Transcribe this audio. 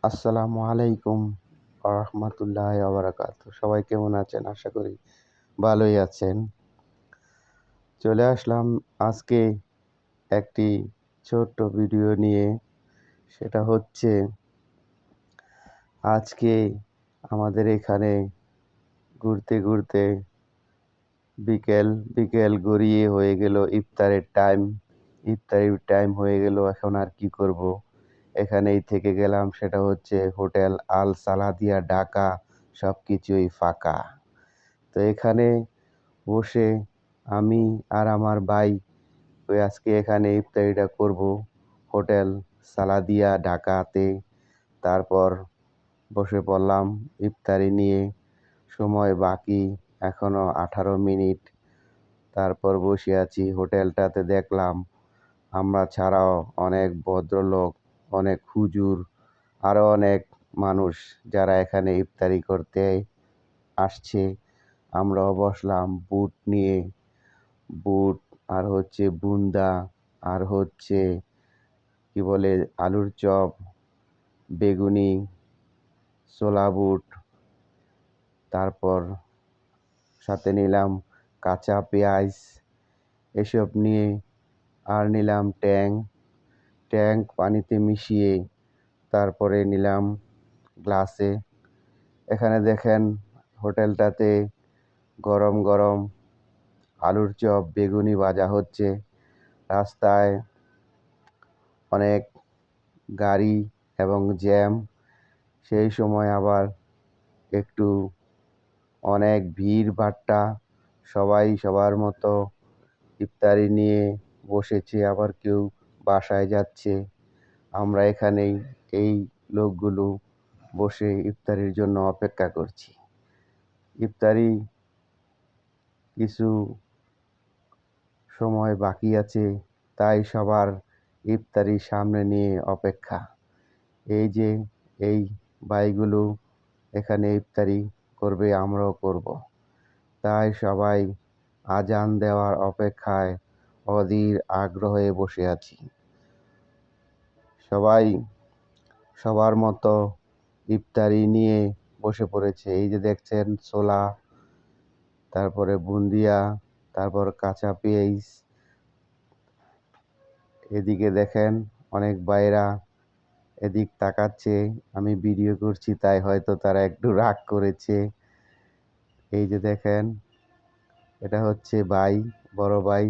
আসসালামু আলাইকুম রাহমাতুল্লাহি ওয়া বারাকাতুহু। সবাই কেমন আছেন? আশা করি ভালোই আছেন। চলে আসলাম আজকে একটি ছোট্ট ভিডিও নিয়ে। সেটা হচ্ছে আজকে আমাদের এখানে ঘুরতে, ঘুরতে বিকেল গড়িয়ে হয়ে গেল ইফতারের টাইম। ইফতারির টাইম হয়ে গেল, এখন আর কি করব? এখানেই থেকে গেলাম। সেটা হচ্ছে হোটেল আল সালাদিয়া ঢাকা। সবকিছুই ফাঁকা। তো এখানে বসে আমি আর আমার ভাই আজকে এখানে ইফতারিটা করব হোটেল সালাদিয়া ঢাকাতে। তারপর বসে পড়লাম ইফতারি নিয়ে। সময় বাকি এখনো 18 মিনিট। তারপর বসে আছি হোটেলটাতে, দেখলাম আমরা ছাড়াও অনেক ভদ্রলোক, অনেক হুজুর, আরও অনেক মানুষ যারা এখানে ইফতারি করতে আসছে। আমরাও বসলাম বুট নিয়ে। বুট আর হচ্ছে বুন্দা আর হচ্ছে কি বলে আলুর চপ, বেগুনি, ছোলা বুট, তারপর সাথে নিলাম কাঁচা পেঁয়াজ, এসব নিয়ে আর নিলাম ট্যাং পানিতে মিশিয়ে তারপরে নিলাম গ্লাসে। এখানে দেখেন হোটেলটাতে গরম গরম আলুর চপ, বেগুনি ভাজা হচ্ছে। রাস্তায় অনেক গাড়ি এবং জ্যাম। সেই সময় আবার একটু অনেক ভিড়ভাট্টা। সবাই সবার মতো ইফতারি নিয়ে বসেছে, আবার কেউ বাসায় যাচ্ছে। আমরা এখানেই এই লোকগুলো বসে ইফতারির জন্য অপেক্ষা করছি। ইফতারি কিছু সময় বাকি আছে, তাই সবার ইফতারি সামনে নিয়ে অপেক্ষা। এই যে এই ভাইগুলো এখানে ইফতারি করবে, আমরাও করব। তাই সবাই আজান দেওয়ার অপেক্ষায় অধীর আগ্রহে বসে আছি। সবাই সবার মতো ইফতারি নিয়ে বসে পড়েছে। এই যে দেখছেন ছোলা, তারপরে বুন্দিয়া, তারপর কাঁচা পেঁয়াজ। এদিকে দেখেন অনেক ভাইরা এদিক তাকাচ্ছে। আমি ভিডিও করছি তাই হয়তো তারা একটু রাগ করেছে। এই যে দেখেন, এটা হচ্ছে ভাই, বড় ভাই।